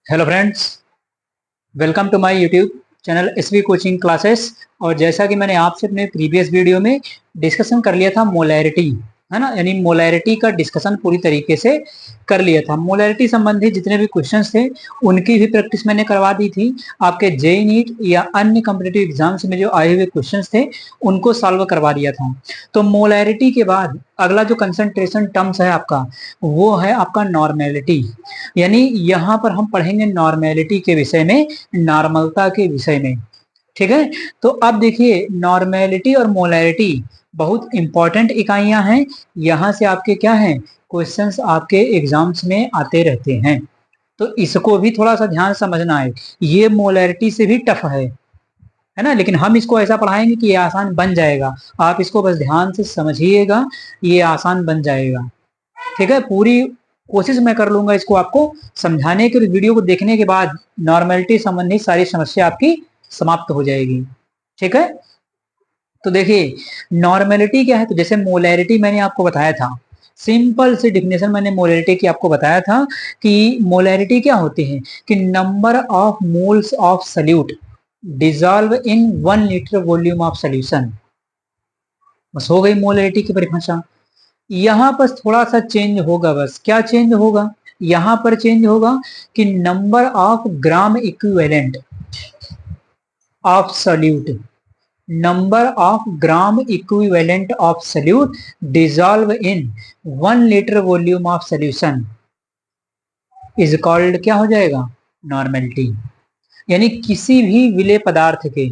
Hello friends, welcome to my YouTube channel SV coaching classes. और जैसा कि मैंने आपसे अपने प्रीवियस वीडियो में डिस्कशन कर लिया था मोलैरिटी, है ना, यानी मोलैरिटी का डिस्कशन पूरी तरीके से कर लिया था। मोलैरिटी संबंधित जितने भी क्वेश्चंस थे उनकी भी प्रैक्टिस मैंने करवा दी थी। आपके जेईई नीट या अन्य कॉम्पिटिटिव एग्जाम्स में जो आए हुए क्वेश्चंस थे उनको सॉल्व करवा दिया था। तो मोलैरिटी के बाद अगला जो कंसंट्रेशन टर्म्स है आपका, वो है आपका नॉर्मेलिटी। यानी यहाँ पर हम पढ़ेंगे नॉर्मेलिटी के विषय में, नॉर्मलता के विषय में। ठीक है। तो अब देखिए, नॉर्मेलिटी और मोलैरिटी बहुत इंपॉर्टेंट इकाइयां हैं। यहां से आपके क्या हैं, क्वेश्चंस आपके एग्जाम्स में आते रहते हैं। तो इसको भी थोड़ा सा ध्यान समझना है। ये मोलैरिटी से भी टफ है ना, लेकिन हम इसको ऐसा पढ़ाएंगे कि ये आसान बन जाएगा। आप इसको बस ध्यान से समझिएगा, ये आसान बन जाएगा। ठीक है, पूरी कोशिश मैं कर लूंगा इसको आपको समझाने के। वीडियो को देखने के बाद नॉर्मेलिटी संबंधी सारी समस्या आपकी समाप्त हो जाएगी। ठीक है। तो देखिए, नॉर्मेलिटी क्या है। तो जैसे मोलैरिटी मैंने आपको बताया था, सिंपल सी डिफिनेशन मैंने मोलैरिटी की आपको बताया था कि मोलैरिटी क्या होती है कि number of moles of solute dissolve in 1 litre volume of solution. बस हो गई मोलैरिटी की परिभाषा। यहां पर थोड़ा सा चेंज होगा। बस क्या चेंज होगा, यहां पर चेंज होगा कि number of gram equivalent of solute, number of gram equivalent of solute dissolve in 1 litre volume of solution is called, क्या हो जाएगा, नॉर्मेलिटी। यानी किसी भी विलेय पदार्थ के,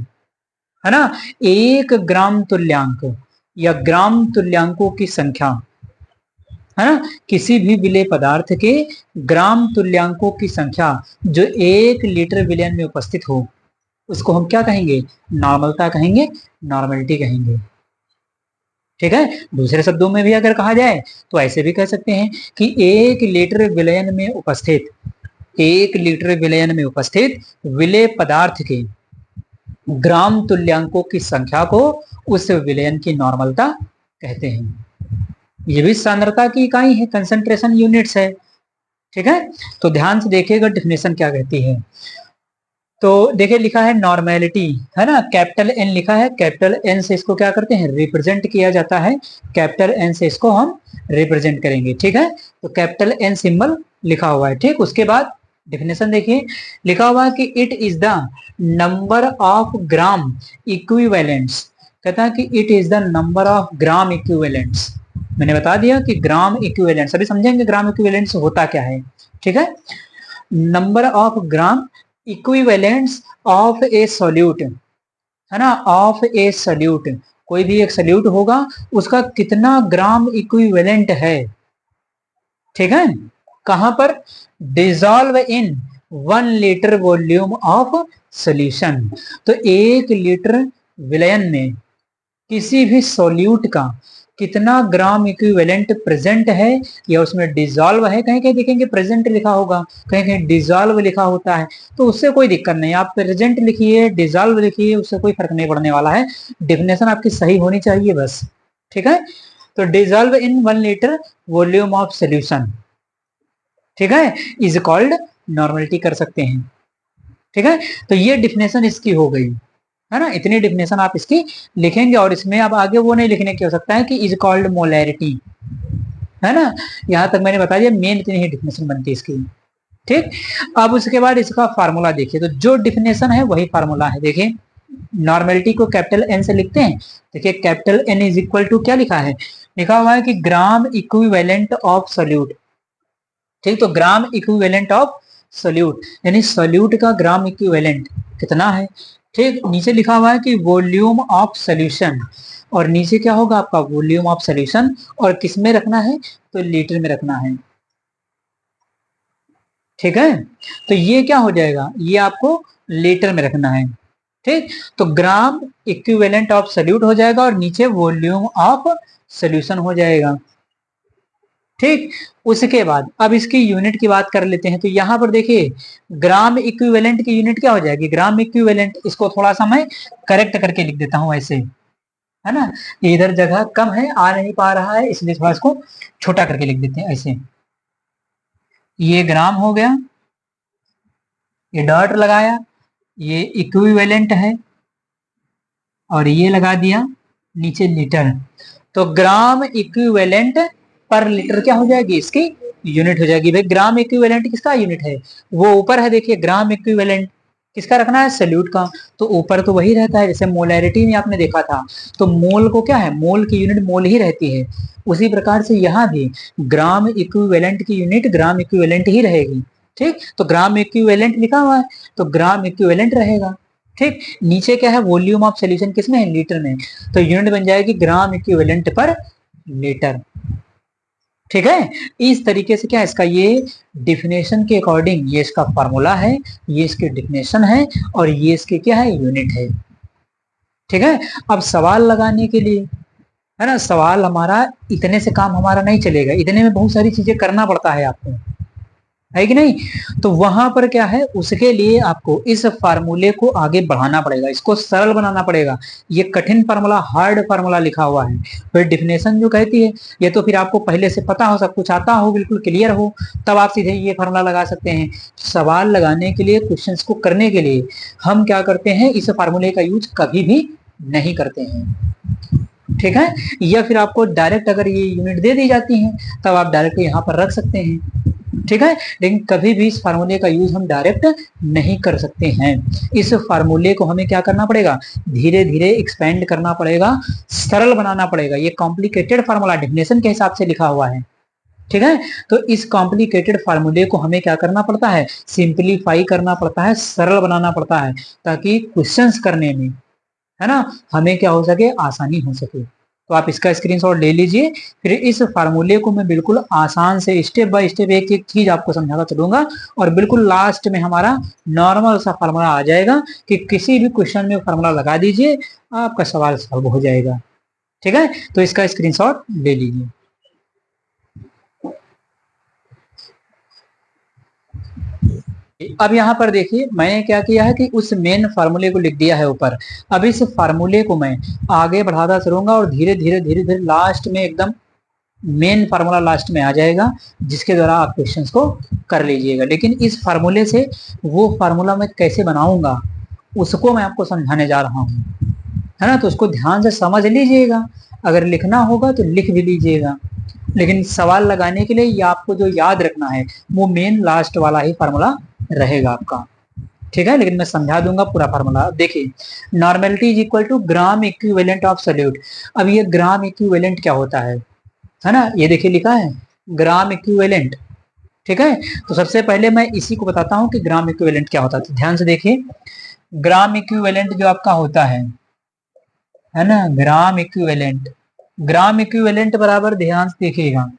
है ना, 1 ग्राम तुल्यांक या ग्राम तुल्यांकों की संख्या, है ना, किसी भी विलेय पदार्थ के ग्राम तुल्यांकों की संख्या जो 1 लीटर विलयन में उपस्थित हो, उसको हम क्या कहेंगे, नॉर्मलता कहेंगे, नॉर्मलिटी कहेंगे। ठीक है। दूसरे शब्दों में भी अगर कहा जाए तो ऐसे भी कह सकते हैं कि 1 लीटर विलयन में उपस्थित, 1 लीटर विलयन में उपस्थित विलेय पदार्थ के ग्राम तुल्यांकों की संख्या को उस विलयन की नॉर्मलता कहते हैं। ये भी सांद्रता की इकाई है, कंसंट्रेशन यूनिट्स है। ठीक है। तो ध्यान से देखिएगा डेफिनेशन क्या कहती है। तो देखिए, लिखा है नॉर्मेलिटी, है ना, कैपिटल एन लिखा है। कैपिटल एन से इसको क्या करते हैं, रिप्रेजेंट किया जाता है। कैपिटल एन से इसको हम रिप्रेजेंट करेंगे। ठीक है। तो कैपिटल एन सिंबल लिखा हुआ है। ठीक, उसके बाद डेफिनेशन देखिए, लिखा हुआ है कि it is the number of gram equivalents. कहता है कि it is the number of gram equivalents. मैंने बता दिया कि ग्राम इक्विवेलेंट्स, अभी समझेंगे ग्राम इक्विवेलेंट्स होता क्या है। ठीक है। Number of gram equivalents of A solute, है ना, ऑफ ए सॉल्यूट, कोई भी एक सॉल्यूट होगा, उसका कितना ग्राम इक्विवेलेंट है। ठीक है। कहां पर, dissolve in 1 litre volume of solution. तो 1 लीटर विलयन में किसी भी सॉल्यूट का कितना ग्राम इक्विवेलेंट प्रेजेंट है या उसमें डिजॉल्व है। कहीं कहीं देखेंगे प्रेजेंट लिखा होगा, कहीं कहीं डिजॉल्व लिखा होता है। तो उससे कोई दिक्कत नहीं, आप प्रेजेंट लिखिए, डिजॉल्व लिखिए, उससे कोई फर्क नहीं पड़ने वाला है। डेफिनेशन आपकी सही होनी चाहिए बस। ठीक है। तो dissolve in 1 litre volume of solution, ठीक है, इज कॉल्ड नॉर्मलिटी कर सकते हैं। ठीक है। तो ये डिफिनेशन इसकी हो गई, है ना। इतनी डिफिनेशन आप इसकी लिखेंगे और इसमें अब आगे वो नहीं लिखने की हो सकता है कि इज कॉल्ड मोलैरिटी, है ना। यहां तक मैंने बता दिया, मेन इतनी ही डिफिनेशन बनती है इसकी। ठीक। अब उसके बाद इसका फार्मूला देखिए। तो जो डिफिनेशन है वही फार्मूला है। देखिए, नॉर्मेलिटी को कैपिटल एन से लिखते हैं। देखिए, capital N is equal to क्या लिखा है, लिखा हुआ है कि ग्राम इक्विवेलेंट ऑफ सोल्यूट। ठीक, तो ग्राम इक्विवेलेंट ऑफ सोल्यूट, यानी सोल्यूट का ग्राम इक्विवेलेंट कितना है। ठीक, नीचे लिखा हुआ है कि वॉल्यूम ऑफ सोल्यूशन, और नीचे क्या होगा आपका, वॉल्यूम ऑफ सोल्यूशन, और किस में रखना है, तो लीटर में रखना है। ठीक है। तो ये क्या हो जाएगा, ये आपको लीटर में रखना है। ठीक, तो ग्राम इक्विवेलेंट ऑफ सोल्यूट हो जाएगा और नीचे वॉल्यूम ऑफ सोल्यूशन हो जाएगा। ठीक, उसके बाद अब इसकी यूनिट की बात कर लेते हैं। तो यहां पर देखिए, ग्राम इक्विवेलेंट की यूनिट क्या हो जाएगी, ग्राम इक्विवेलेंट, इसको थोड़ा सा मैं करेक्ट करके लिख देता हूं ऐसे, है ना। इधर जगह कम है, आ नहीं पा रहा है, इसलिए थोड़ा इसको छोटा करके लिख देते हैं ऐसे। ये ग्राम हो गया, ये डॉट लगाया, ये इक्विवेलेंट है, और ये लगा दिया नीचे लीटर। तो ग्राम इक्विवेलेंट पर लीटर क्या हो जाएगी, इसकी यूनिट हो जाएगी। भाई ग्राम इक्विवेलेंट किसका यूनिट है, वो ऊपर है, देखिए ग्राम इक्विवेलेंट किसका रखना है, सल्यूट का। तो ऊपर तो वही रहता है, जैसे मोलैरिटी में आपने देखा था, तो मोल को क्या है, मोल की यूनिट मोल ही रहती है। उसी प्रकार से यहाँ भी ग्राम इक्विवेलेंट की यूनिट ग्राम इक्विवेलेंट ही रहेगी। ठीक, तो ग्राम इक्विवेलेंट लिखा हुआ है तो ग्राम इक्विवेलेंट रहेगा। ठीक, नीचे क्या है, वॉल्यूम ऑफ सोल्यूशन किसमें है, लीटर में, तो यूनिट बन जाएगी ग्राम इक्विवेलेंट पर लीटर। ठीक है, इस तरीके से क्या है, इसका ये डिफिनेशन के अकॉर्डिंग ये इसका फॉर्मूला है, ये इसकी डिफिनेशन है, और ये इसके क्या है, यूनिट है। ठीक है, अब सवाल लगाने के लिए, है ना, सवाल हमारा इतने से काम हमारा नहीं चलेगा, इतने में बहुत सारी चीजें करना पड़ता है आपको, है कि नहीं। तो वहां पर क्या है, उसके लिए आपको इस फार्मूले को आगे बढ़ाना पड़ेगा, इसको सरल बनाना पड़ेगा। ये कठिन फार्मूला, हार्ड फार्मूला लिखा हुआ है, फिर डिफिनेशन जो कहती है, ये तो फिर आपको पहले से पता हो, सब कुछ आता हो, बिल्कुल क्लियर हो, तब आप सीधे ये फार्मूला लगा सकते हैं। सवाल लगाने के लिए, क्वेश्चंस को करने के लिए हम क्या करते हैं, इस फार्मूले का यूज कभी भी नहीं करते हैं। ठीक है, या फिर आपको डायरेक्ट अगर ये यूनिट दे दी जाती है तब आप डायरेक्ट यहाँ पर रख सकते हैं। ठीक है, लेकिन कभी भी इस फार्मूले का यूज हम डायरेक्ट नहीं कर सकते हैं। इस फार्मूले को हमें क्या करना पड़ेगा, धीरे धीरे एक्सपेंड करना पड़ेगा, सरल बनाना पड़ेगा। ये कॉम्प्लिकेटेड फार्मूला डेफिनेशन के हिसाब से लिखा हुआ है। ठीक है, तो इस कॉम्प्लिकेटेड फार्मूले को हमें क्या करना पड़ता है, सिंप्लीफाई करना पड़ता है, सरल बनाना पड़ता है, ताकि क्वेश्चंस करने में, है ना, हमें क्या हो सके, आसानी हो सके। तो आप इसका स्क्रीनशॉट ले लीजिए। फिर इस फार्मूले को मैं बिल्कुल आसान से स्टेप बाय स्टेप एक एक चीज आपको समझाता चलूंगा, और बिल्कुल लास्ट में हमारा नॉर्मल सा फार्मूला आ जाएगा कि किसी भी क्वेश्चन में फार्मूला लगा दीजिए, आपका सवाल सॉल्व हो जाएगा। ठीक है, तो इसका स्क्रीनशॉट ले लीजिए। अब यहाँ पर देखिए मैंने क्या किया है कि उस मेन फार्मूले को लिख दिया है ऊपर। अब इस फार्मूले को मैं आगे बढ़ाता चलूंगा, और धीरे धीरे धीरे धीरे लास्ट में एकदम मेन फार्मूला लास्ट में आ जाएगा, जिसके द्वारा आप क्वेश्चंस को कर लीजिएगा। लेकिन इस फार्मूले से वो फार्मूला मैं कैसे बनाऊंगा उसको मैं आपको समझाने जा रहा हूँ, है ना, तो उसको ध्यान से समझ लीजिएगा। अगर लिखना होगा तो लिख भी लीजिएगा, लेकिन सवाल लगाने के लिए ये आपको जो याद रखना है वो मेन लास्ट वाला ही फार्मूला रहेगा आपका। ठीक है, लेकिन मैं समझा दूंगा पूरा फार्मूला। देखिए, normality is equal to gram equivalent of solute. अब ये ग्राम इक्विवेलेंट क्या होता है ना, ये देखिए लिखा है ग्राम इक्विवेलेंट। ठीक है, तो सबसे पहले मैं इसी को बताता हूं कि ग्राम इक्विवेलेंट क्या होता है। तो ध्यान से देखिए, ग्राम इक्विवेलेंट जो आपका होता है ना, ग्राम इक्विवेलेंट, ग्राम इक्विवेलेंट बराबर, ध्यान से देखिएगा,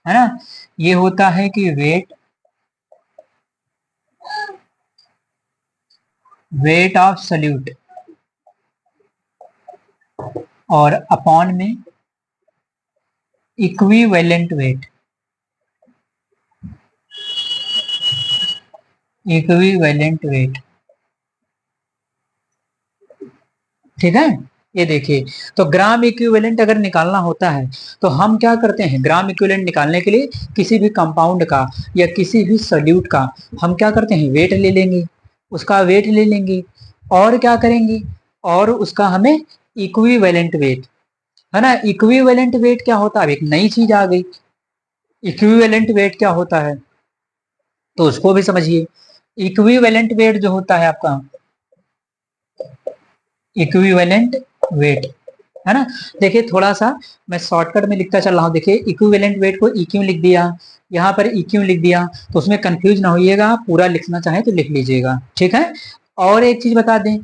है ना, ये होता है कि वेट, वेट ऑफ सल्यूट, और अपॉन में इक्विवेलेंट वेट, इक्विवेलेंट वेट। ठीक है, ये देखिए, तो ग्राम इक्विवेलेंट अगर निकालना होता है तो हम क्या करते हैं, ग्राम इक्विवेलेंट निकालने के लिए किसी भी कंपाउंड का या किसी भी सॉल्यूट का हम क्या करते हैं, वेट ले लेंगे, उसका वेट ले लेंगे, और क्या करेंगे, और उसका हमें इक्विवेलेंट वेट, है ना। इक्विवेलेंट वेट क्या होता है, अब एक नई चीज आ गई, इक्विवेलेंट वेट क्या होता है तो उसको भी समझिए। इक्विवेलेंट वेट जो होता है आपका, इक्विवेलेंट वेट, है ना, देखिए थोड़ा सा मैं शॉर्टकट में लिखता चल रहा हूँ। देखिए इक्विवेलेंट वेट को इक्यू लिख दिया, यहाँ पर इक्यू लिख दिया, तो उसमें कंफ्यूज ना होइएगा, पूरा लिखना चाहे तो लिख लीजिएगा। ठीक है, और एक चीज बता दें,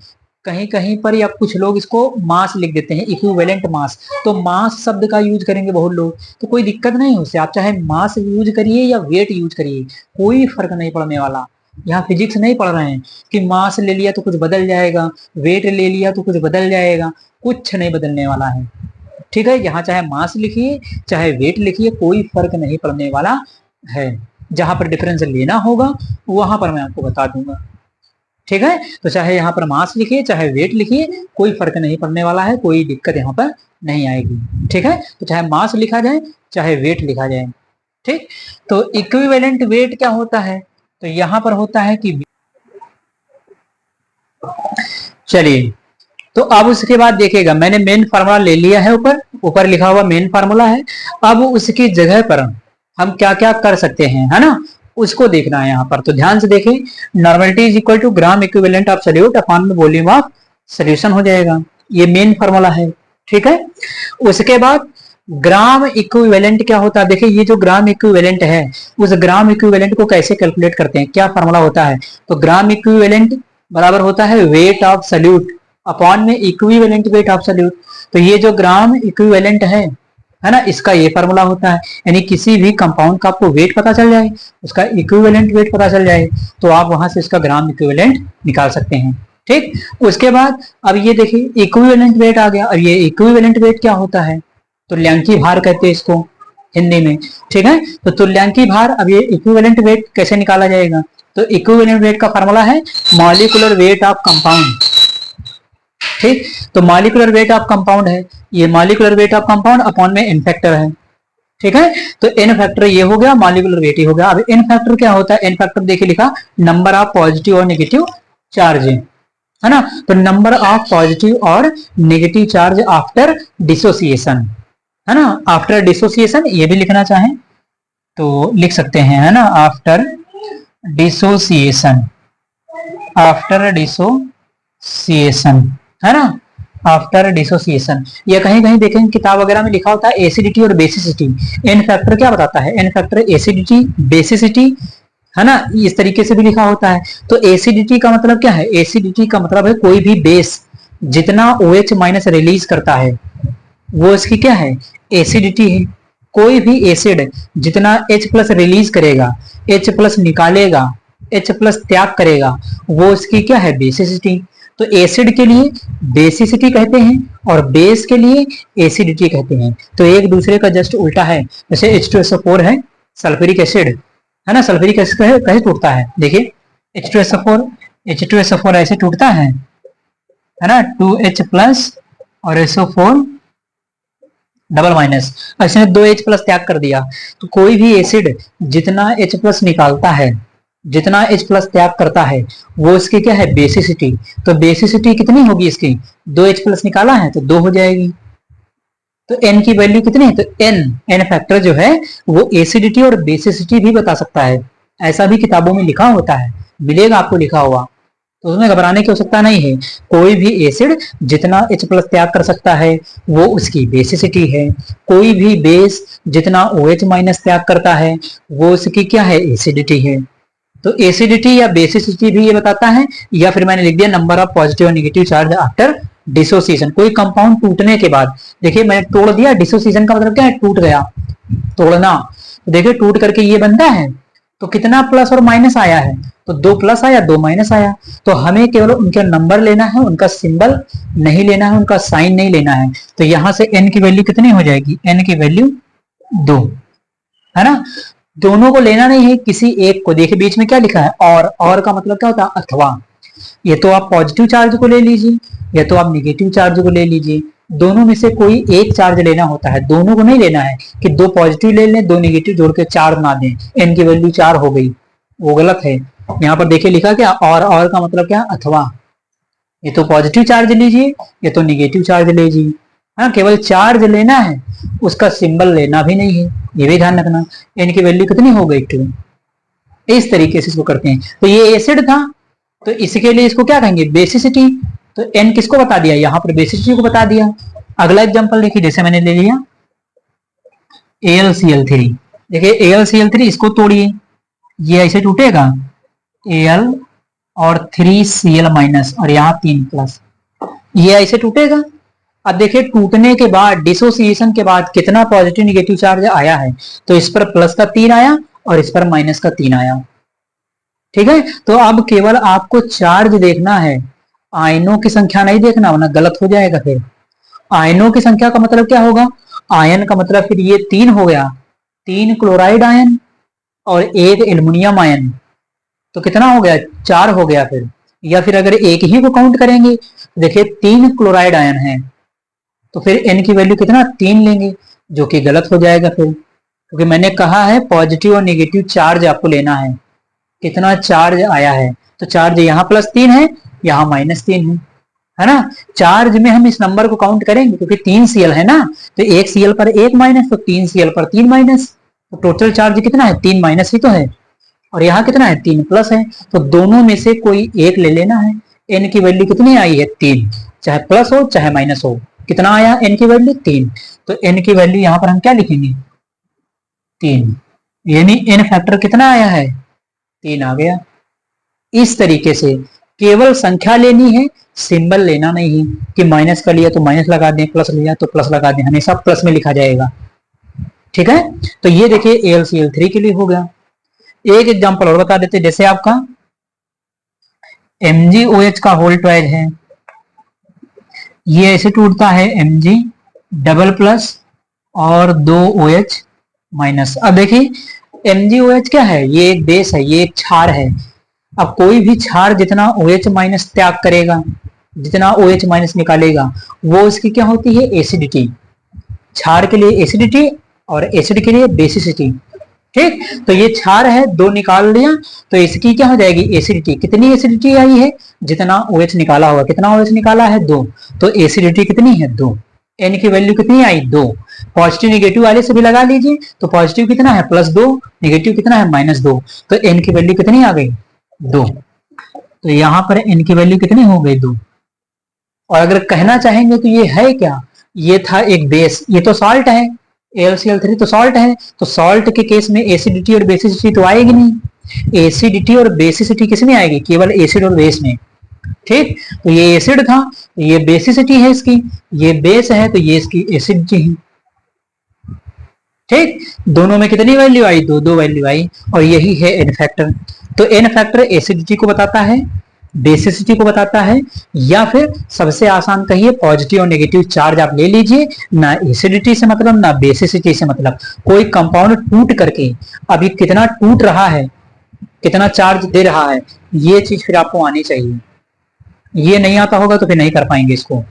कहीं कहीं पर या कुछ लोग इसको मास लिख देते हैं, इक्विवेलेंट मास, तो मास शब्द का यूज करेंगे बहुत लोग, तो कोई दिक्कत नहीं उससे, आप चाहे मास यूज करिए या वेट यूज करिए, कोई फर्क नहीं पड़ने वाला। यहाँ फिजिक्स नहीं पढ़ रहे हैं कि मास ले लिया तो कुछ बदल जाएगा, वेट ले लिया तो कुछ बदल जाएगा, कुछ नहीं बदलने वाला है। ठीक है, यहाँ चाहे मास लिखिए चाहे वेट लिखिए, कोई फर्क नहीं पड़ने वाला है। जहां पर डिफरेंस लेना होगा वहां पर मैं आपको बता दूंगा। ठीक है, तो चाहे यहाँ पर मास लिखिए चाहे वेट लिखिए, कोई फर्क नहीं पड़ने वाला है, कोई दिक्कत यहाँ पर नहीं आएगी। ठीक है, तो चाहे मास लिखा जाए चाहे वेट लिखा जाए। ठीक, तो इक्विवेलेंट वेट क्या होता है, तो यहाँ पर होता है कि चलिए, तो अब उसके बाद देखिएगा, मैंने मेन फार्मूला ले लिया है, ऊपर ऊपर लिखा हुआ मेन फार्मूला है। अब उसकी जगह पर हम क्या क्या कर सकते हैं, है ना, उसको देखना है यहाँ पर। तो ध्यान से देखें, normality is equal to gram equivalent of solute upon में वॉल्यूम ऑफ सोल्यूशन हो जाएगा। ये मेन फार्मूला है, ठीक है। उसके बाद ग्राम इक्विवेलेंट क्या होता है, देखिए ये जो ग्राम इक्विवेलेंट है, उस ग्राम इक्विवेलेंट को कैसे कैलकुलेट करते हैं, क्या फार्मूला होता है। तो ग्राम इक्विवेलेंट बराबर होता है वेट ऑफ सोल्यूट अपॉन में इक्विवेलेंट वेट ऑफ सोल्यूट। तो ये जो ग्राम इक्विवेलेंट है ना, इसका ये फार्मूला होता है। यानी किसी भी कंपाउंड का आपको वेट पता चल जाए, उसका इक्विवेलेंट वेट पता चल जाए, तो आप वहां से इसका ग्राम इक्विवेलेंट निकाल सकते हैं, ठीक। उसके बाद अब ये देखिए इक्विवेलेंट वेट आ गया। अब ये इक्विवेलेंट वेट क्या होता है, तुल्यांकी भार कहते हैं इसको हिंदी में, ठीक है। तो तुल्यांकी भार, अब ये इक्विवेलेंट वेट कैसे निकाला जाएगा, तो इक्विवेलेंट वेट का फार्मूला है मॉलिक्यूलर वेट ऑफ कंपाउंड, ठीक। तो मॉलिक्यूलर वेट ऑफ कंपाउंड है, ये molecular weight of compound upon में एन फैक्टर है, ठीक है। तो एन फैक्टर ये हो गया, मॉलिक्यूलर वेट ही हो गया। अब एन फैक्टर क्या होता है, एन फैक्टर देखिए लिखा नंबर ऑफ पॉजिटिव और नेगेटिव चार्ज, है ना। तो नंबर ऑफ पॉजिटिव और नेगेटिव चार्ज आफ्टर डिसोसिएशन, है ना, आफ्टर डिसोसिएशन ये भी लिखना चाहें तो लिख सकते हैं, है ना, आफ्टर डिसोसिएशन, आफ्टर डिसोसिएशन, है ना, आफ्टर डिसोसिएशन। या कहीं कहीं देखेंगे किताब वगैरह में लिखा होता है एसिडिटी और बेसिसिटी। एन फैक्टर क्या बताता है, एन फैक्टर एसिडिटी बेसिसिटी, है ना, इस तरीके से भी लिखा होता है। तो एसिडिटी का मतलब क्या है, एसिडिटी का मतलब है कोई भी बेस जितना OH माइनस रिलीज करता है वो इसकी क्या है, एसिडिटी है। कोई भी एसिड जितना H प्लस रिलीज करेगा, H प्लस निकालेगा, H प्लस त्याग करेगा, वो इसकी क्या है, बेसिसिटी। तो एसिड के लिए बेसिसिटी कहते हैं और बेस के लिए एसिडिटी कहते हैं। तो एक दूसरे का जस्ट उल्टा है। जैसे H2SO4 है सल्फ्यूरिक एसिड, है ना, सल्फ्यूरिक एसिड कैसे टूटता है, देखिए H2SO4 ऐसे टूटता है ना, 2H प्लस और SO4 डबल माइनस, इसने 2H प्लस त्याग कर दिया। तो कोई भी एसिड जितना H प्लस निकालता है, जितना H प्लस त्याग करता है, वो इसकी क्या है, बेसिसिटी। तो बेसिसिटी कितनी होगी इसकी, 2H प्लस निकाला है तो 2 हो जाएगी। तो N की वैल्यू कितनी है, तो N फैक्टर जो है वो एसिडिटी और बेसिसिटी भी बता सकता है। ऐसा भी किताबों में लिखा होता है, मिलेगा आपको लिखा हुआ, तो उसमें घबराने की आवश्यकता नहीं है। कोई भी एसिड जितना H प्लस त्याग कर सकता है वो उसकी बेसिसिटी है। कोई भी बेस जितना OH माइनस त्याग करता है वो उसकी क्या है, एसिडिटी है। तो एसिडिटी या बेसिसिटी भी ये बताता है, या फिर मैंने लिख दिया नंबर ऑफ पॉजिटिव और नेगेटिव चार्ज आफ्टर डिसोसिएशन। कोई कंपाउंड टूटने के बाद, देखिए मैंने तोड़ दिया, डिसोसिएशन का मतलब क्या है, टूट गया, तोड़ना। तो देखिए टूट करके ये बनता है, तो कितना प्लस और माइनस आया है, तो 2 प्लस आया 2 माइनस आया। तो हमें केवल उनके नंबर लेना है, उनका सिंबल नहीं लेना है, उनका साइन नहीं लेना है। तो यहां से n की वैल्यू कितनी हो जाएगी, n की वैल्यू 2, है ना। दोनों को लेना नहीं है, किसी एक को। देखिए बीच में क्या लिखा है, और का मतलब क्या होता है, अथवा। ये तो आप पॉजिटिव चार्ज को ले लीजिए या तो आप निगेटिव चार्ज को ले लीजिए, दोनों में से कोई एक चार्ज लेना होता है। दोनों को नहीं लेना है कि 2 पॉजिटिव ले लें 2 नेगेटिव जोड़ के 4 ना दें, n की वैल्यू 4 हो गई, वो गलत है। यहाँ पर देखिए लिखा क्या, और का मतलब क्या, अथवा। ये तो पॉजिटिव चार्ज लीजिए या तो निगेटिव चार्ज लीजिए, हाँ, केवल चार्ज लेना है, उसका सिंबल लेना भी नहीं है, ये भी ध्यान रखना। n की वैल्यू कितनी हो गई, 2। इस तरीके से इसको करते हैं। तो ये एसिड था, तो इसके लिए इसको क्या कहेंगे, बेसिसिटी। तो n किसको बता दिया, यहाँ पर बेसिसिटी को बता दिया। अगला एग्जांपल देखिए, जैसे मैंने ले लिया AlCl3। देखिए AlCl3 इसको तोड़िए, ये ऐसे टूटेगा, Al और 3Cl माइनस और यहाँ 3 प्लस, ये ऐसे टूटेगा। अब देखिए टूटने के बाद, डिसोसिएशन के बाद कितना पॉजिटिव निगेटिव चार्ज आया है, तो इस पर प्लस का 3 आया और इस पर माइनस का 3 आया, ठीक है। तो अब केवल आपको चार्ज देखना है, आयनों की संख्या नहीं देखना, वरना गलत हो जाएगा। फिर आयनों की संख्या का मतलब क्या होगा, आयन का मतलब फिर ये 3 हो गया, 3 क्लोराइड आयन और 1 एल्युमिनियम आयन, तो कितना हो गया, 4 हो गया। फिर या फिर अगर एक ही को काउंट करेंगे, देखिए 3 क्लोराइड आयन है, तो फिर n की वैल्यू कितना, 3 लेंगे, जो कि गलत हो जाएगा फिर, क्योंकि मैंने कहा है पॉजिटिव और नेगेटिव चार्ज आपको लेना है, कितना चार्ज आया है। तो चार्ज यहाँ +3 है, यहाँ -3 है ना। चार्ज में हम इस नंबर को काउंट करेंगे क्योंकि 3 Cl है ना, तो 1 Cl पर 1 माइनस, तो 3 Cl पर 3 माइनस, तो टोटल चार्ज कितना है, 3 माइनस ही तो है, और यहाँ कितना है, 3 प्लस है। तो दोनों में से कोई एक ले लेना है। एन की वैल्यू कितनी आई है, 3, चाहे प्लस हो चाहे माइनस हो। कितना आया एन की वैल्यू, 3। तो एन की वैल्यू यहाँ पर हम क्या लिखेंगे, 3, यानी एन फैक्टर कितना आया है, 3 आ गया। इस तरीके से केवल संख्या लेनी है, सिंबल लेना नहीं है कि माइनस का लिया तो माइनस लगा दें, प्लस लिया तो प्लस लगा दें, हमेशा प्लस में लिखा जाएगा। ठीक है, तो ये देखिए AlCl3 के लिए हो गया। एक एग्जांपल और बता देते, जैसे आपका MgOH का होल ट्वाइज है, ये ऐसे टूटता है Mg डबल प्लस और 2 OH माइनस। अब देखिए MgOH क्या है, ये एक बेस है, ये एक क्षार है। अब कोई भी क्षार जितना OH माइनस त्याग करेगा, जितना OH माइनस निकालेगा, वो उसकी क्या होती है, एसिडिटी। क्षार के लिए एसिडिटी और एसिड के लिए बेसिसिटी। ठीक, तो ये क्षार है, 2 निकाल लिया, तो इसकी क्या हो जाएगी, एसिडिटी। कितनी एसिडिटी आई है, जितना OH निकाला होगा। कितना OH निकाला है, 2, तो एसिडिटी कितनी है, 2। N की वैल्यू कितनी आई, 2। पॉजिटिव निगेटिव वाले से भी लगा लीजिए, तो पॉजिटिव कितना है, +2, निगेटिव कितना है, -2, तो N की वैल्यू कितनी आ गई, 2। तो यहाँ पर N की वैल्यू कितनी हो गई, 2। और अगर कहना चाहेंगे तो ये है क्या, ये था एक बेस, ये तो सॉल्ट है, AlCl3 तो सॉल्ट है, तो सॉल्ट के केस में एसिडिटी और बेसिसिटी तो आएगी नहीं। एसिडिटी और बेसिसिटी किस में आएगी, केवल एसिड और बेस में। ठीक, तो ये एसिड था, तो ये बेसिसिटी है इसकी, ये बेस है तो ये इसकी एसिडिटी है। ठीक, दोनों में कितनी वैल्यू आई, 2 वैल्यू आई, और यही है एन फैक्टर। तो एन फैक्टर एसिडिटी को बताता है, बेसिसिटी को बताता है, या फिर सबसे आसान कहिए पॉजिटिव और नेगेटिव चार्ज आप ले लीजिए, ना एसिडिटी से मतलब ना बेसिसिटी से मतलब। कोई कंपाउंड टूट करके अभी कितना टूट रहा है, कितना चार्ज दे रहा है, ये चीज फिर आपको आनी चाहिए। ये नहीं आता होगा तो फिर नहीं कर पाएंगे इसको।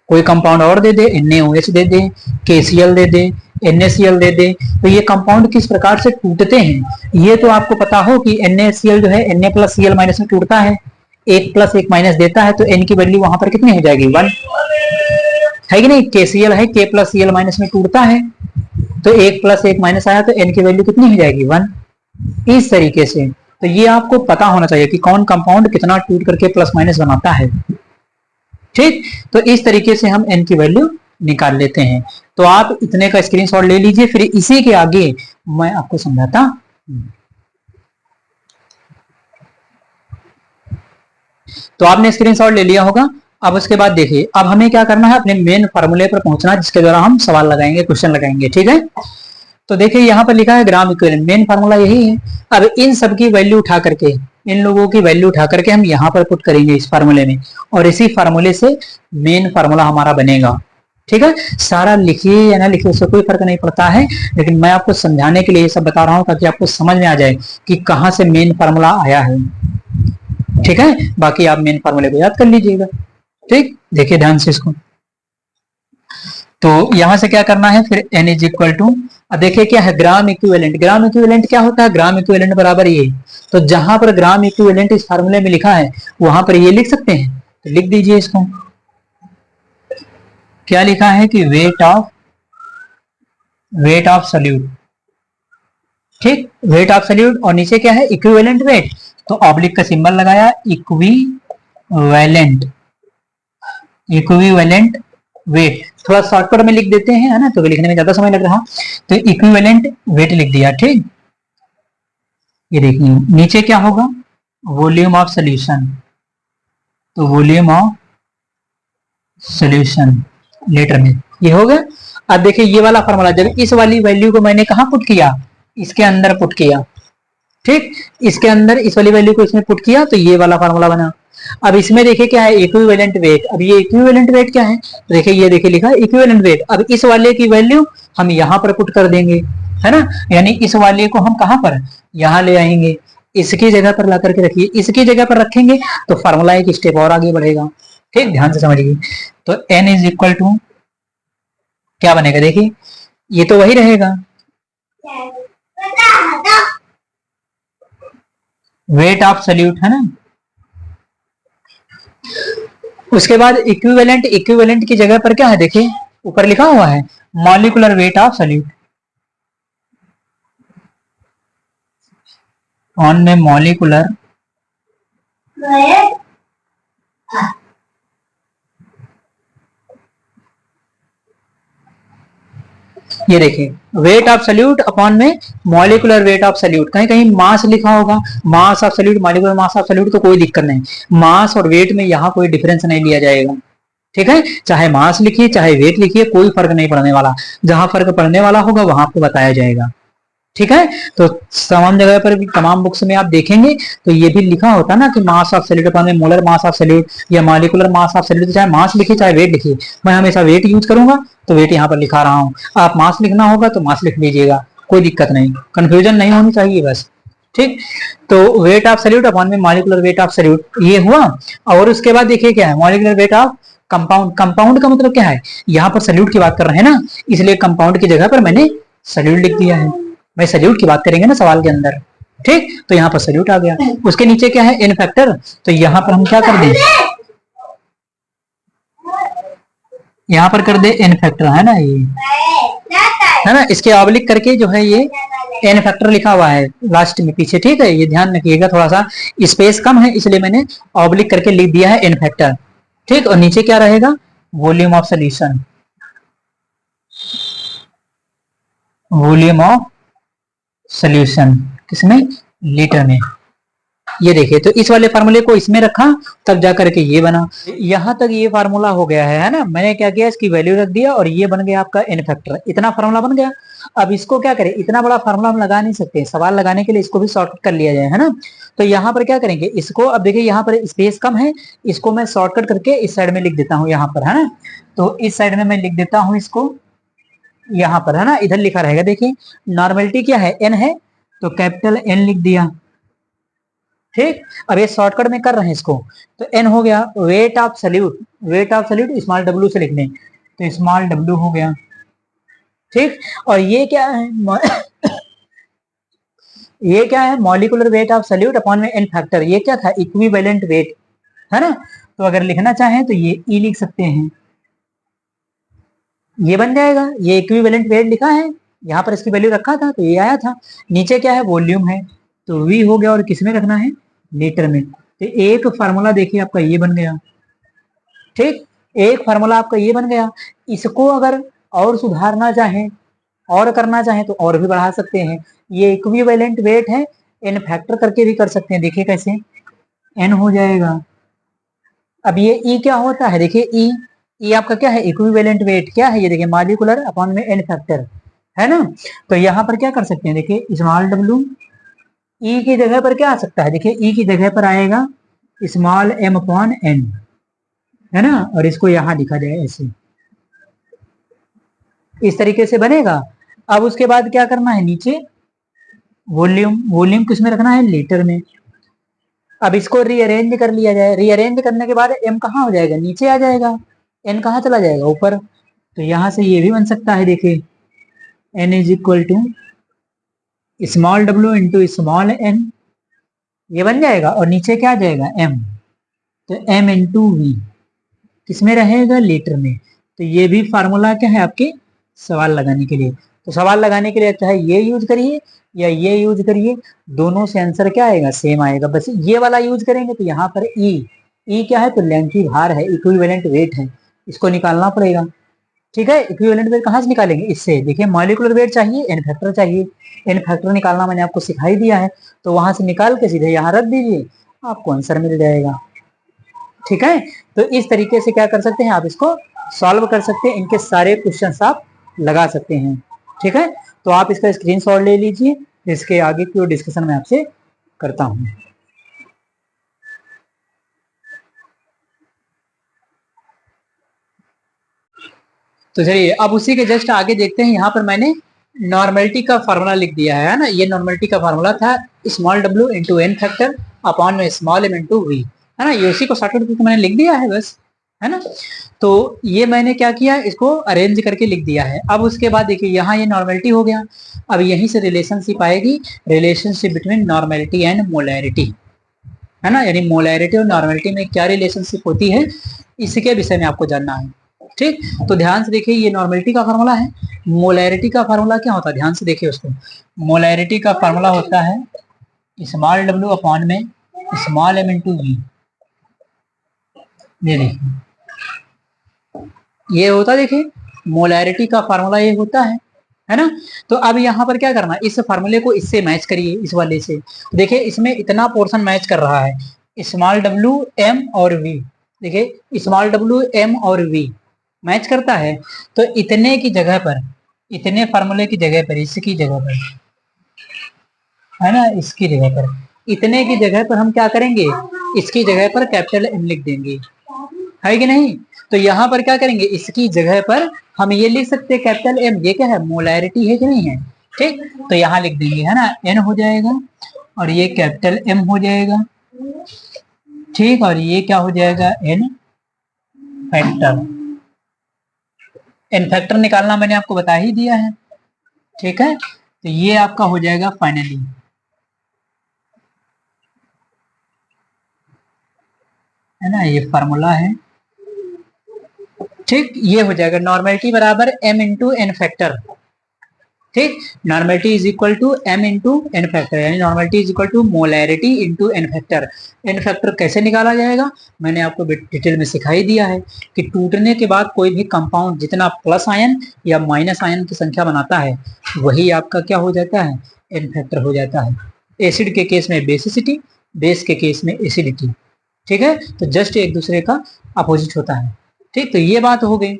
कोई कंपाउंड और दे दे, NaOH दे दे, KCl दे दे, NaCl दे दे, तो ये कंपाउंड किस प्रकार से टूटते हैं ये तो आपको पता हो कि NaCl जो है Na प्लस Cl माइनस में टूटता है, 1 प्लस 1 माइनस देता है, तो N की वैल्यू वहां पर कितनी हो जाएगी, 1 है कि नहीं। KCl है, K प्लस Cl माइनस में टूटता है, तो 1 प्लस 1 माइनस आया तो N की वैल्यू कितनी हो जाएगी, 1। इस तरीके से तो ये आपको पता होना चाहिए कि कौन कंपाउंड कितना टूट करके प्लस माइनस बनाता है। ठीक, तो इस तरीके से हम N की वैल्यू निकाल लेते हैं। तो आप इतने का स्क्रीनशॉट ले लीजिए, फिर इसी के आगे मैं आपको समझाता हूं। तो आपने स्क्रीनशॉट ले लिया होगा। अब उसके बाद देखिए, अब हमें क्या करना है, अपने मेन फार्मूले पर पहुंचना, जिसके द्वारा हम सवाल लगाएंगे, क्वेश्चन लगाएंगे। ठीक है, तो देखिए यहाँ पर लिखा है ग्राम इक्विवेलेंट, मेन फार्मूला यही है। अब इन सब की वैल्यू उठा करके, इन लोगों की वैल्यू उठा करके हम यहाँ पर पुट करेंगे इस फार्मूले में, और इसी फार्मूले से मेन फार्मूला हमारा बनेगा। ठीक है, सारा लिखिए या ना लिखिए उससे कोई फर्क नहीं पड़ता है, लेकिन मैं आपको समझाने के लिए ये सब बता रहा हूँ ताकि आपको समझ में आ जाए कि कहाँ से मेन फार्मूला आया है। ठीक है, बाकी आप मेन फार्मूले को याद कर लीजिएगा। ठीक, देखिए ध्यान से इसको। तो यहां से क्या करना है फिर, N इज इक्वल टू, अब देखिए क्या है, ग्राम इक्विवेलेंट। ग्राम इक्विवेलेंट क्या होता है, ग्राम इक्विवेलेंट बराबर ये, तो जहां पर ग्राम इक्विवेलेंट इस फार्मूले में लिखा है वहां पर ये लिख सकते हैं, तो लिख दीजिए इसको। क्या लिखा है कि वेट ऑफ सॉल्यूट। ठीक, वेट ऑफ सॉल्यूट, और नीचे क्या है, इक्विवेलेंट वेट, तो ऑब्लिक का सिंबल लगाया, इक्विवेलेंट वेट। थोड़ा शॉर्टकट में लिख देते हैं, है ना, तो लिखने में ज्यादा समय लग रहा, तो इक्विवेलेंट वेट लिख दिया। ठीक, ये देखिए नीचे क्या होगा, वॉल्यूम ऑफ सॉल्यूशन, तो वॉल्यूम ऑफ सॉल्यूशन लीटर में, ये हो गया। अब देखिए ये वाला फॉर्मूला, जब इस वाली वैल्यू को मैंने कहा पुट किया, इसके अंदर पुट किया। ठीक, इसके अंदर इस वाली वैल्यू को इसमें पुट किया तो ये वाला फॉर्मूला बना। अब इसमें देखिए क्या है, इक्विवेलेंट वेट। अब ये इक्विवेलेंट वेट क्या है, तो देखिए ये देखिए लिखा है इक्विवेलेंट वेट। अब इस वाले की वैल्यू हम यहाँ पर पुट कर देंगे, है ना, यानी इस वाले को हम कहाँ पर, यहाँ ले आएंगे, इसकी जगह पर ला करके रखिए, इसकी जगह पर रखेंगे तो फार्मूला एक स्टेप और आगे बढ़ेगा। ठीक, ध्यान से समझिए। तो N इज इक्वल टू क्या बनेगा, देखिए ये तो वही रहेगा, वेट ऑफ सॉल्यूट, है ना, उसके बाद इक्विवेलेंट, इक्विवेलेंट की जगह पर क्या है देखिए ऊपर लिखा हुआ है molecular weight of solute. On में मॉलिक्यूलर ये देखिए वेट ऑफ सॉल्यूट अपॉन में मॉलिक्यूलर वेट ऑफ सॉल्यूट, कहीं कहीं मास लिखा होगा, mass of solute, molecular mass of solute, तो कोई दिक्कत नहीं, मास और वेट में यहाँ कोई डिफरेंस नहीं लिया जाएगा। ठीक है, चाहे मास लिखिए चाहे वेट लिखिए कोई फर्क नहीं पड़ने वाला, जहां फर्क पड़ने वाला होगा वहां आपको बताया जाएगा। ठीक है, तो तमाम जगह पर भी तमाम बुक्स में आप देखेंगे तो ये भी लिखा होता है ना कि मास ऑफ सॉल्यूट अपॉन में मोलर मास ऑफ सॉल्यूट या मॉलिक्यूलर मास ऑफ सॉल्यूट, चाहे मास लिखिए चाहे वेट लिखिए, मैं हमेशा वेट यूज करूंगा तो वेट यहाँ पर लिखा रहा हूँ, आप मास लिखना होगा तो मास लिख लीजिएगा, कोई दिक्कत नहीं, कंफ्यूजन नहीं होनी चाहिए बस। ठीक, तो वेट ऑफ सॉल्यूट अपॉन में मॉलिक्यूलर वेट ऑफ सॉल्यूट ये हुआ। और उसके बाद देखिए क्या है molecular weight of compound. Compound का मतलब क्या है, यहाँ पर सॉल्यूट की बात कर रहे हैं ना, इसलिए कंपाउंड की जगह पर मैंने सॉल्यूट लिख दिया है, भाई सॉल्यूट की बात करेंगे ना सवाल के अंदर। ठीक, तो यहाँ पर सॉल्यूट आ गया। उसके नीचे क्या है एन फैक्टर, तो यहाँ पर हम क्या कर दें, यहाँ पर कर दे एन फैक्टर, है ना ये, है ना, इसके ऑब्लिक करके जो है ये एन फैक्टर लिखा हुआ है लास्ट में पीछे। ठीक है, ये ध्यान रखिएगा, थोड़ा सा स्पेस कम है इसलिए मैंने ऑब्लिक करके लिख दिया है एन फैक्टर। ठीक, और नीचे क्या रहेगा volume of solution, volume of solution किसमें, लीटर में। ये देखिए तो इस वाले फार्मूले को इसमें रखा तब जा करके ये बना। यहां तक ये फार्मूला हो गया है ना, मैंने क्या किया इसकी वैल्यू रख दिया और ये बन गया आपका एन फैक्टर, इतना फार्मूला बन गया। अब इसको क्या करें, इतना बड़ा फार्मूला हम लगा नहीं सकते, सवाल लगाने के लिए इसको भी शॉर्टकट कर लिया जाए, है ना। तो यहाँ पर क्या करेंगे इसको, अब देखिए यहाँ पर स्पेस कम है, इसको मैं शॉर्टकट करके इस साइड में लिख देता हूँ यहाँ पर, है ना। तो इस साइड में मैं लिख देता हूँ इसको यहाँ पर, है ना, इधर लिखा रहेगा। देखिए नॉर्मेलिटी क्या है एन है, तो कैपिटल एन लिख दिया। ठीक, अब ये शॉर्टकट में कर रहे हैं इसको, तो एन हो गया weight of solute, weight of solute small W से लिखने, तो स्मॉल डब्ल्यू हो गया। ठीक, और ये क्या है ये क्या है molecular weight of solute upon में एन फैक्टर, ये क्या था इक्विवेलेंट वेट, है ना। तो अगर लिखना चाहें तो ये ई लिख सकते हैं, ये बन जाएगा, ये इक्विवेलेंट वेट लिखा है, यहाँ पर इसकी वैल्यू रखा था तो ये आया था। नीचे क्या है वॉल्यूम है, तो वी हो गया और किसमें रखना है लीटर में। तो एक फार्मूला देखिए आपका ये बन गया। ठीक, एक फार्मूला आपका ये बन गया। इसको अगर और सुधारना चाहें और करना चाहें तो और भी बढ़ा सकते हैं। ये इक्विवेलेंट वेट है, एन फैक्टर करके भी कर सकते हैं, देखिए कैसे एन हो जाएगा। अब ये ई क्या होता है, देखिए ई, ये आपका क्या है इक्विवेलेंट वेट, क्या है ये देखिए मॉलिक्यूलर अपॉन में एन फैक्टर, है ना। तो यहाँ पर क्या कर सकते हैं, देखिए स्मॉल डब्ल्यू, ई की जगह पर क्या आ सकता है, देखिए ई की जगह पर आएगा स्मॉल एम अपॉन एन, है ना, और इसको यहाँ लिखा जाए ऐसे, इस तरीके से बनेगा। अब उसके बाद क्या करना है नीचे वॉल्यूम, वॉल्यूम किस में रखना है लीटर में। अब इसको रीअरेंज कर लिया जाए, रीअरेंज करने के बाद एम कहाँ हो जाएगा नीचे आ जाएगा, एन कहाँ चला जाएगा ऊपर। तो यहां से ये भी बन सकता है, देखिए N is equal to small W into small N, ये बन जाएगा और नीचे क्या आ जाएगा एम, तो एम इंटू वी किसमें रहेगा लीटर में। तो ये भी फार्मूला क्या है आपके सवाल लगाने के लिए। तो सवाल लगाने के लिए चाहे ये यूज करिए या ये यूज करिए, दोनों से आंसर क्या आएगा सेम आएगा। बस ये वाला यूज करेंगे तो यहाँ पर ई क्या है, तो लेंथी भार है, इक्विवेलेंट वेट है, इसको निकालना पड़ेगा। ठीक है, इक्विवेलेंट वेट कहाँ से निकालेंगे, इससे। देखिए मॉलिक्यूलर वेट चाहिए, एन फैक्टर चाहिए, एन फैक्टर निकालना मैंने आपको सिखाई दिया है, तो वहां से निकाल के सीधे यहाँ रख दीजिए, आपको आंसर मिल जाएगा। ठीक है, तो इस तरीके से क्या कर सकते हैं आप इसको सॉल्व कर सकते हैं, इनके सारे क्वेश्चंस आप लगा सकते हैं। ठीक है, तो आप इसका स्क्रीनशॉट ले लीजिए, इसके आगे की डिस्कशन मैं आपसे करता हूं। तो चलिए अब उसी के जस्ट आगे देखते हैं, यहाँ पर मैंने नॉर्मेलिटी का फार्मूला लिख दिया है ना। ये नॉर्मेलिटी का फार्मूला था small W into N factor upon में स्मॉल एम इंटू वी, है ना। ये उसी को शॉर्टकट करके मैंने लिख दिया है बस, है ना। तो ये मैंने क्या किया, इसको अरेंज करके लिख दिया है। अब उसके बाद देखिए यहाँ ये नॉर्मेलिटी हो गया, अब यहीं से रिलेशनशिप आएगी, relationship between normality and molarity, है ना। यानी मोलैरिटी और नॉर्मेलिटी में क्या रिलेशनशिप होती है, इसके विषय में आपको जानना है। ठीक, तो ध्यान से देखिए, ये नॉर्मेलिटी का फार्मूला है। मोलैरिटी का फार्मूला क्या होता है, ध्यान से देखिए उसको। मोलैरिटी का फार्मूला होता है स्मॉल डब्ल्यू अपॉन में स्मॉल एम इंटू वी। ये देखिए, ये होता है, देखिए मोलैरिटी का फार्मूला ये होता है ना। तो अब यहाँ पर क्या करना, इस फार्मूले को इससे मैच करिए, इस वाले से। देखिए इसमें इतना पोर्शन मैच कर रहा है, स्मॉल डब्ल्यू एम और वी। देखिए स्मॉल डब्ल्यू एम और वी मैच करता है, तो इतने की जगह पर, इतने फार्मूले की जगह पर, इसकी जगह पर, है ना, इसकी जगह पर, इतने की जगह पर हम क्या करेंगे, इसकी जगह पर कैपिटल एम लिख देंगे, है कि नहीं। तो यहाँ पर क्या करेंगे, इसकी जगह पर हम ये लिख सकते हैं कैपिटल एम, ये क्या है, मोलैरिटी है कि नहीं है। ठीक, तो यहाँ लिख देंगे, है ना, एन हो जाएगा और ये कैपिटल एम हो जाएगा। ठीक, और ये क्या हो जाएगा, एन फैक्टर। एन फैक्टर निकालना मैंने आपको बता ही दिया है। ठीक है, तो ये आपका हो जाएगा फाइनली, है ना, ये फार्मूला है। ठीक, ये हो जाएगा नॉर्मेलिटी बराबर एम इंटू एन फैक्टर। ठीक, normality is equal to M into N factor, यानी normality is equal to molarity into N factor. N factor कैसे निकाला जाएगा, मैंने आपको डिटेल में सिखा ही दिया है कि टूटने के बाद कोई भी कंपाउंड जितना प्लस आयन या माइनस आयन की संख्या बनाता है, वही आपका क्या हो जाता है, एन फैक्टर हो जाता है। एसिड के केस में बेसिसिटी, बेस के केस में एसिडिटी। ठीक है, तो जस्ट एक दूसरे का अपोजिट होता है। ठीक, तो ये बात हो गई।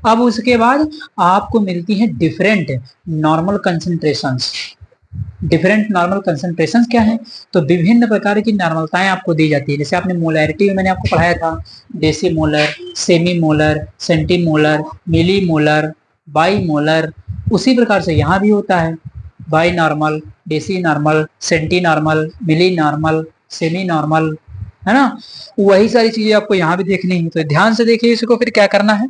अब उसके बाद आपको मिलती है different normal concentrations. Different normal concentrations क्या है, तो विभिन्न प्रकार की नॉर्मलताएं आपको दी जाती है। जैसे आपने मोलैरिटी में मैंने आपको पढ़ाया था, decimolar, semimolar, centimolar, millimolar, bimolar. उसी प्रकार से यहाँ भी होता है, by normal, deci normal, senti normal, milli normal, semi normal, है ना। वही सारी चीजें आपको यहाँ भी देखनी है, तो ध्यान से देखिए इसको। फिर क्या करना है,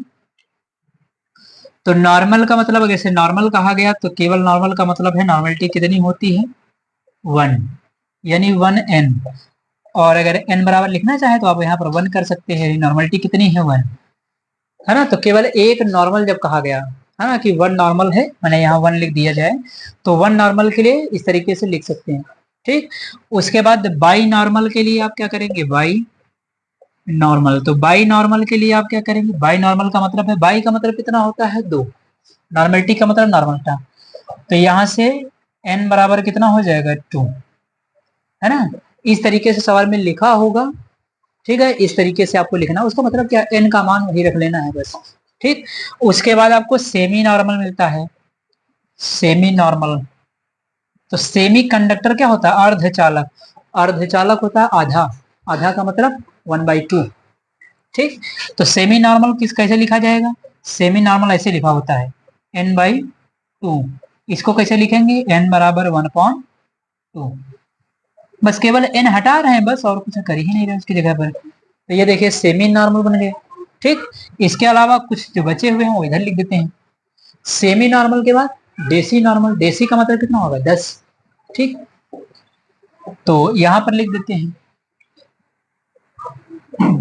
तो नॉर्मल का मतलब, जैसे नॉर्मल कहा गया तो केवल नॉर्मल का मतलब है नॉर्मलिटी कितनी होती है, 1, यानी 1n। और अगर n बराबर लिखना चाहे तो आप यहाँ पर 1 कर सकते हैं, नॉर्मलिटी कितनी है, 1, है ना। तो केवल एक नॉर्मल जब कहा गया, है ना, कि 1 नॉर्मल है, मैंने यहाँ 1 लिख दिया जाए, तो 1 नॉर्मल के लिए इस तरीके से लिख सकते हैं। ठीक, उसके बाद बाई नॉर्मल के लिए आप क्या करेंगे, बाई नॉर्मल। तो बाई नॉर्मल के लिए आप क्या करेंगे, बाई नॉर्मल का मतलब है, बाई का मतलब कितना होता है, 2, नॉर्मलिटी का मतलब नॉर्मल था। तो यहाँ से n बराबर कितना हो जाएगा, 2, है ना। इस तरीके से सवाल में लिखा होगा। ठीक है, इस तरीके से आपको लिखना, उसका मतलब क्या, n का मान वही रख लेना है बस। ठीक, उसके बाद आपको सेमी नॉर्मल मिलता है, सेमी नॉर्मल। तो सेमी कंडक्टर क्या होता है, अर्धचालक। अर्धचालक होता है आधा, आधा का मतलब 1/2। ठीक, तो सेमी नॉर्मल किस कैसे लिखा जाएगा, सेमी नॉर्मल ऐसे लिखा होता है n/2। इसको कैसे लिखेंगे, n बराबर 1/2। बस केवल n हटा रहे हैं बस, और कुछ कर ही नहीं रहे उसकी जगह पर। तो ये देखिए सेमी नॉर्मल बन गए। ठीक, इसके अलावा कुछ जो बचे हुए हैं वो इधर लिख देते हैं। सेमी नॉर्मल के बाद डेसी नॉर्मल, डेसी का मतलब कितना होगा, 10। ठीक, तो यहां पर लिख देते हैं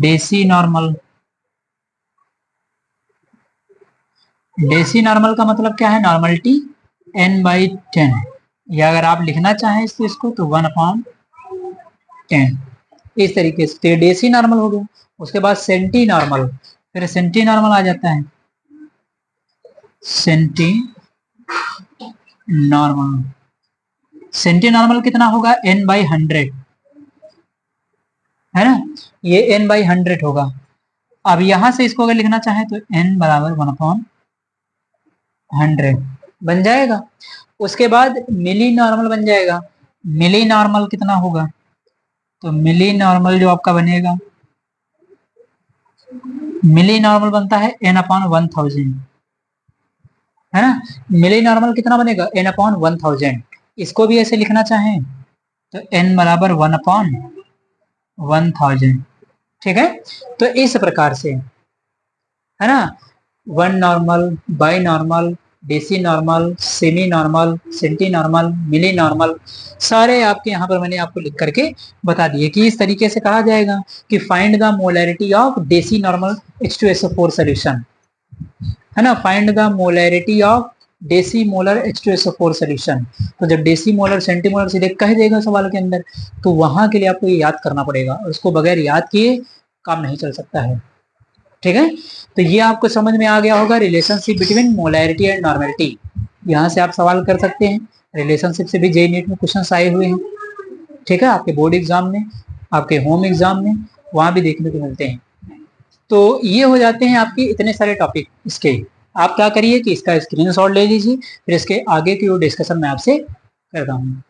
डेसी नॉर्मल। डेसी नॉर्मल का मतलब क्या है, नॉर्मलिटी n/10, या अगर आप लिखना चाहें इसको तो 1/10, इस तरीके से। तो डेसी नॉर्मल हो गया। उसके बाद सेंटी नॉर्मल, फिर सेंटी नॉर्मल आ जाता है, सेंटी नॉर्मल। सेंटी नॉर्मल कितना होगा, n/100, है ना, ये n/100 होगा। अब यहां से इसको अगर लिखना चाहे तो n बराबर 1/100 बन जाएगा। उसके बाद मिली नॉर्मल बन जाएगा। मिली नॉर्मल कितना होगा, तो मिली नॉर्मल जो आपका बनेगा, मिली नॉर्मल बनता है n/1000, है ना। मिली नॉर्मल कितना बनेगा, n/1000। इसको भी ऐसे लिखना चाहें तो n बराबर 1/1000। ठीक है, तो इस प्रकार से, है ना, 1 normal, bi normal, deci normal, semi normal, senti normal, मिली नॉर्मल, सारे आपके यहाँ पर मैंने आपको लिख करके बता दिए कि इस तरीके से कहा जाएगा कि find the molarity of deci normal H2SO4 solution, है ना। Find the molarity of deci molar H2SO4 solution. तो जब डेसी मोलर सेंटीमोलर सीधे कह देगा सवाल के अंदर, तो वहां के लिए आपको ये याद करना पड़ेगा, और उसको बगैर याद किए काम नहीं चल सकता है, ठीक है। तो ये आपको समझ में आ गया होगा relationship between molarity and normality. यहाँ से आप सवाल कर सकते हैं, रिलेशनशिप से भी जेईई नीट में क्वेश्चंस आए हुए हैं, ठीक है, आपके बोर्ड एग्जाम में, आपके होम एग्जाम में, वहां भी देखने को मिलते हैं। तो ये हो जाते हैं आपके इतने सारे टॉपिक। इसके आप क्या करिए कि इसका स्क्रीनशॉट ले लीजिए, फिर इसके आगे की वो डिस्कशन मैं आपसे करता हूँ।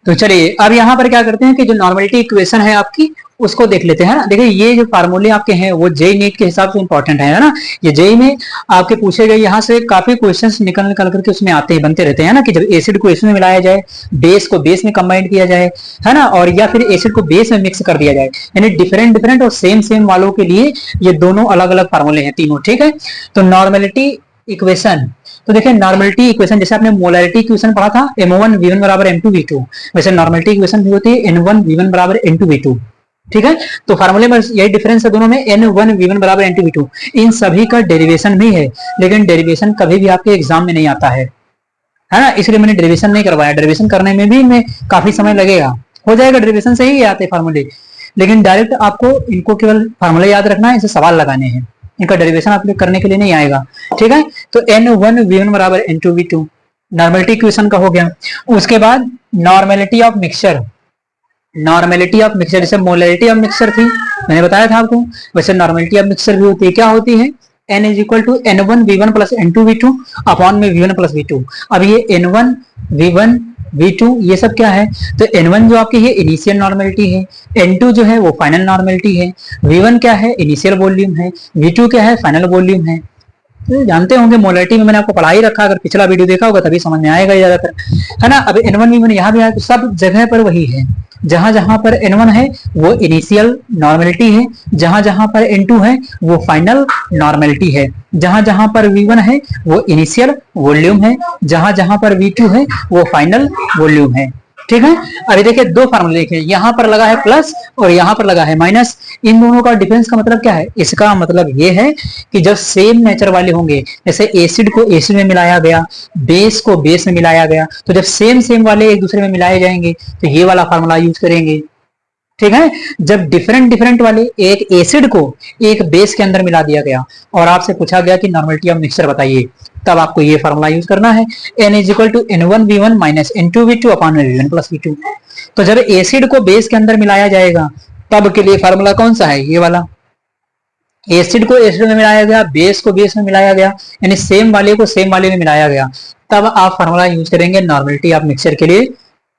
तो चलिए अब यहाँ पर क्या करते हैं कि जो नॉर्मलिटी इक्वेशन है आपकी उसको देख लेते हैं ना। देखिए ये जो फार्मूले आपके हैं वो जेईई नीट के हिसाब से इंपॉर्टेंट है ना। ये जेईई में आपके पूछे गए यहाँ से काफी क्वेश्चंस निकल करके उसमें आते हैं, बनते रहते हैं ना, कि जब एसिड को एसिड में मिलाया जाए, बेस को बेस में कंबाइन किया जाए, है ना, और या फिर एसिड को बेस में मिक्स कर दिया जाए, यानी डिफरेंट डिफरेंट और सेम सेम वालों के लिए ये दोनों अलग अलग फार्मूले हैं तीनों, ठीक है। तो नॉर्मलिटी इक्वेशन, तो देखिए नॉर्मलिटी इक्वेशन जैसे आपने मोलैरिटी इक्वेशन पढ़ा था M1 V1 बराबर M2 V2, वैसे नॉर्मलिटी इक्वेशन भी होती है N1 V1 बराबर N2 V2, ठीक है। तो फार्मूले में यही डिफरेंस है दोनों में, N1 V1 बराबर N2 V2। इन सभी का डेरिवेशन भी है, लेकिन डेरिवेशन कभी भी आपके एग्जाम में नहीं आता है ना, इसलिए मैंने डेरिवेशन नहीं करवाया। डेरिवेशन करने में भी मैं काफी समय लगेगा, हो जाएगा, डेरिवेशन से ही आते फार्मूले, लेकिन डायरेक्ट आपको इनको केवल फार्मूले याद रखना है, इसे सवाल लगाने हैं, इनका डेरिवेशन आप करने के लिए नहीं आएगा, ठीक है। तो N1 V1 बराबर N2 V2 नॉर्मलिटी इक्वेशन का हो गया। उसके बाद normality of mixture, normality of mixture जैसे मोलैरिटी ऑफ मिक्सचर थी, मैंने बताया था आपको, वैसे नॉर्मलिटी ऑफ मिक्सचर भी होती है। क्या होती है? N is equal to N1 V1 plus N2 V2 upon में V1 प्लस V2। अब ये N1 V1 V2 ये सब क्या है? तो N1 जो आपकी है इनिशियल नॉर्मेलिटी है, N2 जो है वो फाइनल नॉर्मेलिटी है, V1 क्या है? इनिशियल वॉल्यूम है, V2 क्या है? फाइनल वॉल्यूम है। तो जानते होंगे मोलैरिटी में मैंने आपको पढ़ा ही रखा, अगर पिछला वीडियो देखा होगा तभी समझ में आएगा ज्यादातर, है ना। अब N1 V1 यहाँ भी आया तो सब जगह पर वही है, जहां जहां पर N1 है वो इनिशियल नॉर्मेलिटी है, जहां जहां पर N2 है वो फाइनल नॉर्मेलिटी है, जहां जहां पर V1 है वो इनिशियल वॉल्यूम है, जहां जहां पर V2 है वो फाइनल वॉल्यूम है, ठीक है। अभी देखिए दो फार्मूले देखिए, यहाँ पर लगा है प्लस और यहाँ पर लगा है माइनस, इन दोनों का डिफरेंस का मतलब क्या है? इसका मतलब ये है कि जब सेम नेचर वाले होंगे, जैसे एसिड को एसिड में मिलाया गया, बेस को बेस में मिलाया गया, तो जब सेम सेम वाले एक दूसरे में मिलाए जाएंगे तो ये वाला फार्मूला यूज करेंगे, ठीक है। जब डिफरेंट डिफरेंट वाले एक एसिड को एक बेस के अंदर मिला दिया गया और आपसे पूछा गया कि नॉर्मलिटी ऑफ मिक्सचर बताइए, तब आपको ये फार्मूला यूज करना है, N is equal to N1 V1 minus N2 V2 upon में V1 प्लस V2। तो जब एसिड को बेस के अंदर मिलाया जाएगा तब के लिए फार्मूला कौन सा है? ये वाला। एसिड को एसिड में मिलाया गया, बेस को बेस में मिलाया गया, यानी सेम वाले को सेम वाले में मिलाया गया, तब आप फार्मूला यूज करेंगे नॉर्मलिटी ऑफ मिक्सचर के लिए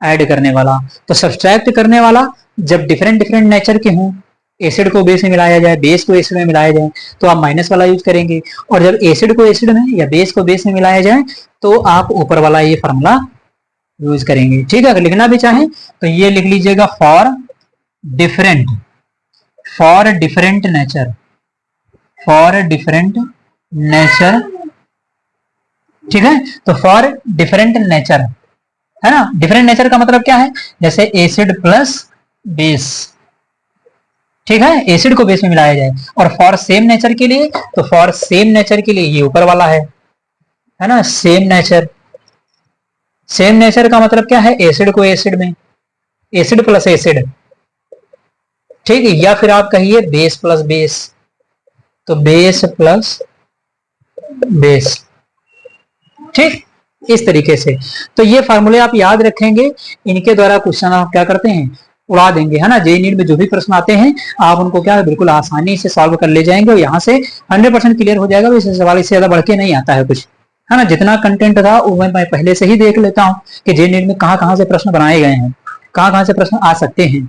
ऐड करने वाला। तो सब्सट्रैक्ट करने वाला जब डिफरेंट डिफरेंट नेचर के हों, एसिड को बेस में मिलाया जाए, बेस को एसिड में मिलाया जाए, तो आप माइनस वाला यूज करेंगे, और जब एसिड को एसिड में या बेस को बेस में मिलाया जाए तो आप ऊपर वाला ये फार्मूला यूज करेंगे, ठीक है। अगर लिखना भी चाहें तो ये लिख लीजिएगा for different nature, for different nature, ठीक है। तो फॉर डिफरेंट नेचर, है ना। डिफरेंट नेचर का मतलब क्या है? जैसे एसिड प्लस बेस, ठीक है, एसिड को बेस में मिलाया जाए। और फॉर सेम नेचर के लिए, तो फॉर सेम नेचर के लिए ये ऊपर वाला है ना, सेम नेचर। सेम नेचर का मतलब क्या है? एसिड को एसिड में, एसिड प्लस एसिड, ठीक है, या फिर आप कहिए बेस प्लस बेस, तो बेस प्लस बेस, ठीक, इस तरीके से। तो ये फार्मूले आप याद रखेंगे, इनके द्वारा क्वेश्चन आप क्या करते हैं? उड़ा देंगे, है ना। जेईई नीट में जो भी प्रश्न आते हैं आप उनको क्या बिल्कुल आसानी से सॉल्व कर ले जाएंगे, और यहाँ से 100% क्लियर हो जाएगा। इस सवाल इससे ज्यादा बढ़ के नहीं आता है कुछ, है ना। जितना कंटेंट था वो मैं पहले से ही देख लेता हूँ कि जेईई नीट में कहाँ से प्रश्न बनाए गए हैं, कहाँ से प्रश्न आ सकते हैं,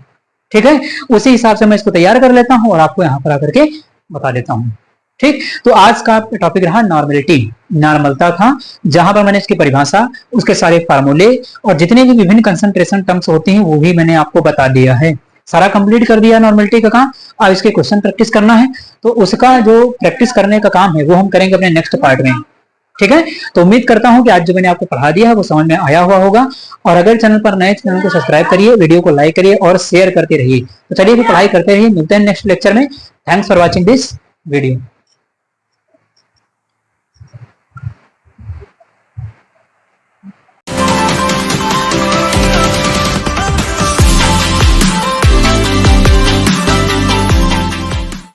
ठीक है। उसी हिसाब से मैं इसको तैयार कर लेता हूँ और आपको यहाँ पर आकर के बता देता हूँ, ठीक। तो आज का टॉपिक रहा नॉर्मलिटी, नॉर्मलता था, जहां पर मैंने इसकी परिभाषा, उसके सारे फार्मूले और जितने भी विभिन्न कंसंट्रेशन टर्म्स होते हैं वो भी मैंने आपको बता दिया है। सारा कंप्लीट कर दिया नॉर्मलिटी का काम। अब इसके क्वेश्चन प्रैक्टिस करना है, तो उसका जो प्रैक्टिस करने का काम है वो हम करेंगे अपने नेक्स्ट पार्ट में। ठीक है, तो उम्मीद करता हूं कि आज जो मैंने आपको पढ़ा दिया है वो समझ में आया हुआ होगा। और अगर चैनल पर नए, चैनल को सब्सक्राइब करिए, वीडियो को लाइक करिए और शेयर करते रहिए। तो चलिए पढ़ाई करते रहिए, मिलते हैं नेक्स्ट लेक्चर में। Thanks for watching this video.